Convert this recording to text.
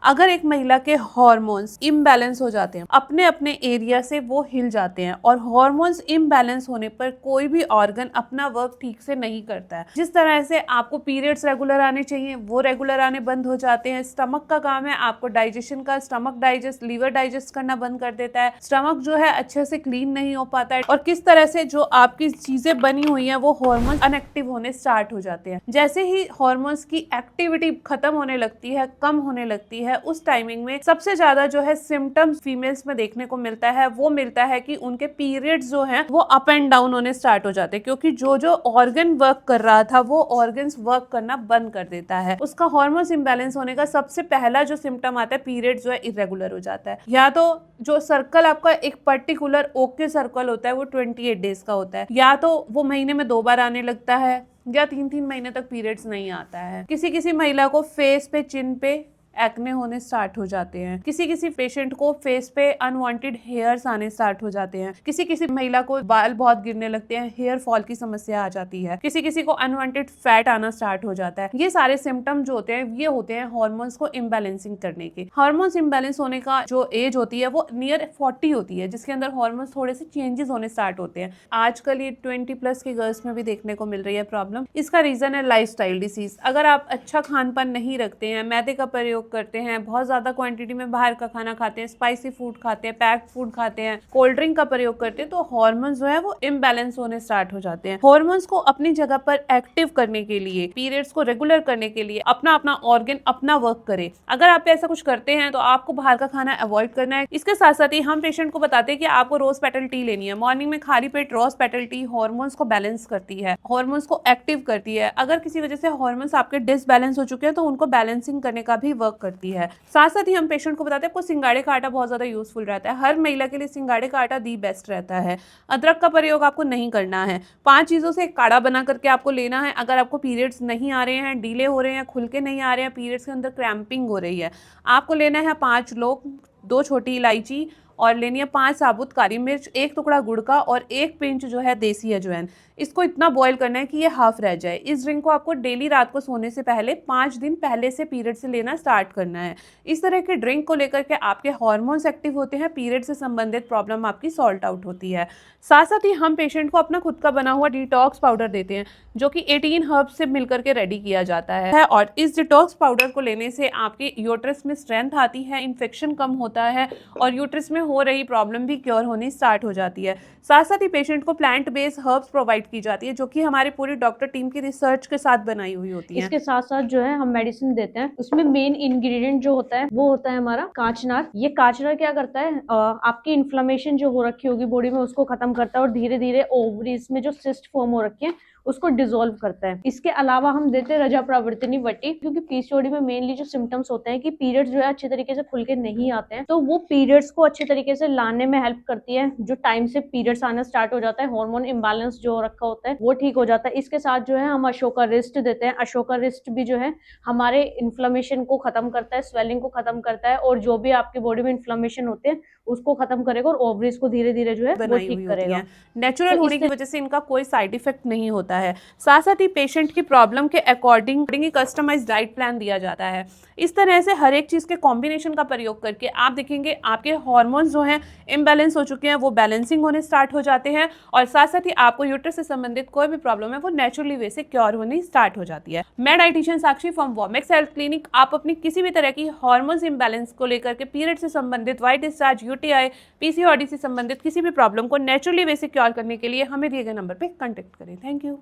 अगर एक महिला के हार्मोन्स इम्बैलेंस हो जाते हैं, अपने अपने एरिया से वो हिल जाते हैं, और हार्मोन्स इम्बैलेंस होने पर कोई भी ऑर्गन अपना वर्क ठीक से नहीं करता है। जिस तरह से आपको पीरियड्स रेगुलर आने चाहिए वो रेगुलर आने बंद हो जाते हैं। स्टमक का काम है आपको डाइजेशन का, स्टमक डाइजेस्ट, लीवर डाइजेस्ट करना बंद कर देता है। स्टमक जो है अच्छे से क्लीन नहीं हो पाता है, और किस तरह से जो आपकी चीजें बनी हुई हैं वो हार्मोन्स अनएक्टिव होने स्टार्ट हो जाते हैं। जैसे ही हार्मोन्स की एक्टिविटी खत्म होने लगती है, कम होने लगती है, उस टाइमिंग में सबसे ज्यादा जो है सिम्टम्स फीमेल्स में देखने को मिलता है वो मिलता है कि उनके पीरियड्स जो हैं वो अप एंड डाउन होने स्टार्ट हो जाते हैं, क्योंकि जो जो ऑर्गन वर्क कर रहा था वो ऑर्गन्स वर्क करना बंद कर देता है। उसका हार्मोन्स इंबैलेंस होने का सबसे पहला जो सिम्टम आता है, पीरियड जो है इरेगुलर हो जाता है। या तो जो सर्कल आपका एक पर्टिकुलर ओके सर्कल होता है वो 28 डेज का होता है, या तो वो महीने में 2 बार आने लगता है, या 3-3 महीने तक पीरियड्स नहीं आता है। किसी किसी महिला को फेस पे, चिन पे एक्ने होने स्टार्ट हो जाते हैं। किसी किसी पेशेंट को फेस पे अनवांटेड हेयर्स आने स्टार्ट हो जाते हैं। किसी किसी महिला को बाल बहुत गिरने लगते हैं, हेयर फॉल की समस्या आ जाती है। किसी किसी को अनवांटेड फैट आना स्टार्ट हो जाता है। ये सारे सिम्टम जो होते हैं ये होते हैं हार्मोन्स को इम्बैलेंसिंग करने के। हार्मोन्स इम्बैलेंस होने का जो एज होती है वो नियर 40 होती है, जिसके अंदर हार्मोन्स थोड़े से चेंजेस होने स्टार्ट होते हैं। आजकल ये 20+ की गर्ल्स में भी देखने को मिल रही है प्रॉब्लम। इसका रीजन है लाइफस्टाइल डिसीज। अगर आप अच्छा खान पान नहीं रखते हैं, मैदे का प्रयोग करते हैं, बहुत ज्यादा क्वांटिटी में बाहर का खाना खाते हैं, स्पाइसी फूड खाते हैं, पैक्ड फूड खाते हैं, कोल्ड ड्रिंक का प्रयोग करते हैं, तो हार्मोन्स जो है वो इम्बैलेंस होने स्टार्ट हो जाते हैं। हार्मोन्स को अपनी जगह पर एक्टिव करने के लिए, पीरियड्स को रेगुलर करने के लिए अपना अपना ऑर्गन अपना वर्क करे। अगर आप ऐसा कुछ करते हैं तो आपको बाहर का खाना अवॉइड करना है। इसके साथ साथ ही हम पेशेंट को बताते हैं कि आपको रोज पेटल टी लेनी है। मॉर्निंग में खाली पेट रोज पेटल टी हार्मोन्स को बैलेंस करती है, हार्मोन्स को एक्टिव करती है। अगर किसी वजह से हार्मोन्स आपके डिसबैलेंस हो चुके हैं तो उनको बैलेंसिंग करने का भी वर्क करती है। साथ साथ ही हम पेशेंट को बताते हैं आपको सिंगाड़े का आटा बहुत ज्यादा यूजफुल रहता है। हर महिला के लिए सिंगाड़े का आटा दी बेस्ट रहता है। अदरक का प्रयोग आपको नहीं करना है। 5 चीजों से एक काढ़ा बना करके आपको लेना है। अगर आपको पीरियड्स नहीं आ रहे हैं, डीले हो रहे हैं, खुल के नहीं आ रहे हैं, पीरियड्स के अंदर क्रैम्पिंग हो रही है, आपको लेना है 5 लौंग, 2 छोटी इलायची, और लेनी है 5 साबुत काली मिर्च, 1 टुकड़ा गुड़ का, और 1 पिंच जो है देसी अजवाइन। इसको इतना बॉईल करना है कि ये हाफ रह जाए। इस ड्रिंक को आपको डेली रात को सोने से पहले 5 दिन पहले से पीरियड से लेना स्टार्ट करना है। इस तरह के ड्रिंक को लेकर के आपके हार्मोन्स एक्टिव होते हैं, पीरियड से संबंधित प्रॉब्लम आपकी सॉल्ट आउट होती है। साथ साथ ही हम पेशेंट को अपना खुद का बना हुआ डिटॉक्स पाउडर देते हैं, जो कि 18 हर्ब्स से मिलकर के रेडी किया जाता है। और इस डिटॉक्स पाउडर को लेने से आपके यूट्रस में स्ट्रेंथ आती है, इन्फेक्शन कम होता है, और यूट्रस में हो रही प्रॉब्लम भी क्योर होनी स्टार्ट हो जाती है। साथ साथ ही पेशेंट को प्लांट बेस्ड हर्ब्स प्रोवाइड की जाती है, जो कि हमारी पूरी डॉक्टर टीम की रिसर्च के साथ बनाई हुई होती है। इसके साथ साथ जो है हम मेडिसिन देते हैं। उसमें मेन इंग्रेडिएंट जो होता है वो होता है हमारा काचनार। ये काचनार क्या करता है, आपकी इन्फ्लेमेशन जो हो रखी होगी बॉडी में उसको खत्म करता है, और धीरे धीरे ओवरीज में जो सिस्ट फॉर्म हो रखे हैं उसको डिसॉल्व करता है। इसके अलावा हम देते हैं रजा प्रवर्तनी वटी, क्योंकि पीसीओडी में मेनली जो सिम्टम्स होते हैं कि पीरियड्स जो है अच्छे तरीके से खुल के नहीं आते हैं, तो वो पीरियड्स को अच्छे तरीके से लाने में हेल्प करती है। जो टाइम से पीरियड्स आना स्टार्ट हो जाता है, हार्मोन इम्बैलेंस जो हो रखा होता है वो ठीक हो जाता है। इसके साथ जो है हम अशोका रिस्ट देते हैं। अशोका रिस्ट भी जो है हमारे इन्फ्लेमेशन को खत्म करता है, स्वेलिंग को खत्म करता है, और जो भी आपकी बॉडी में इन्फ्लेमेशन होते हैं उसको खत्म करेगा, और ओवरीज को धीरे धीरे जो है वो ठीक करेगा। नेचुरल होने की वजह से इनका कोई साइड इफेक्ट नहीं होता है। साथ साथ ही पेशेंट की प्रॉब्लम के अकॉर्डिंग ही कस्टमाइज्ड डाइट प्लान दिया जाता है। इस तरह से हर एक चीज के कॉम्बिनेशन का प्रयोग करके आप देखेंगे आपके हार्मोन्स जो हैं इम्बैलेंस हो चुके हैं वो बैलेंसिंग होने स्टार्ट हो जाते हैं, और साथ साथ ही आपको यूट्रस से संबंधित कोई भी प्रॉब्लम है वो नेचुरली वे से क्योर होनी स्टार्ट हो जाती है। मैं dietitian Sakshi from Womex health clinic. आप अपनी किसी भी तरह की हार्मोन्स इम्बैलेंस को लेकर के, पीरियड से संबंधित, वाइट डिस्चार्ज, यूटीआई, पीसीओडी से संबंधित किसी भी प्रॉब्लम को नेचुरली वे से क्योर करने के लिए हमें दिए गए नंबर पर कॉन्टेक्ट करें। Thank you.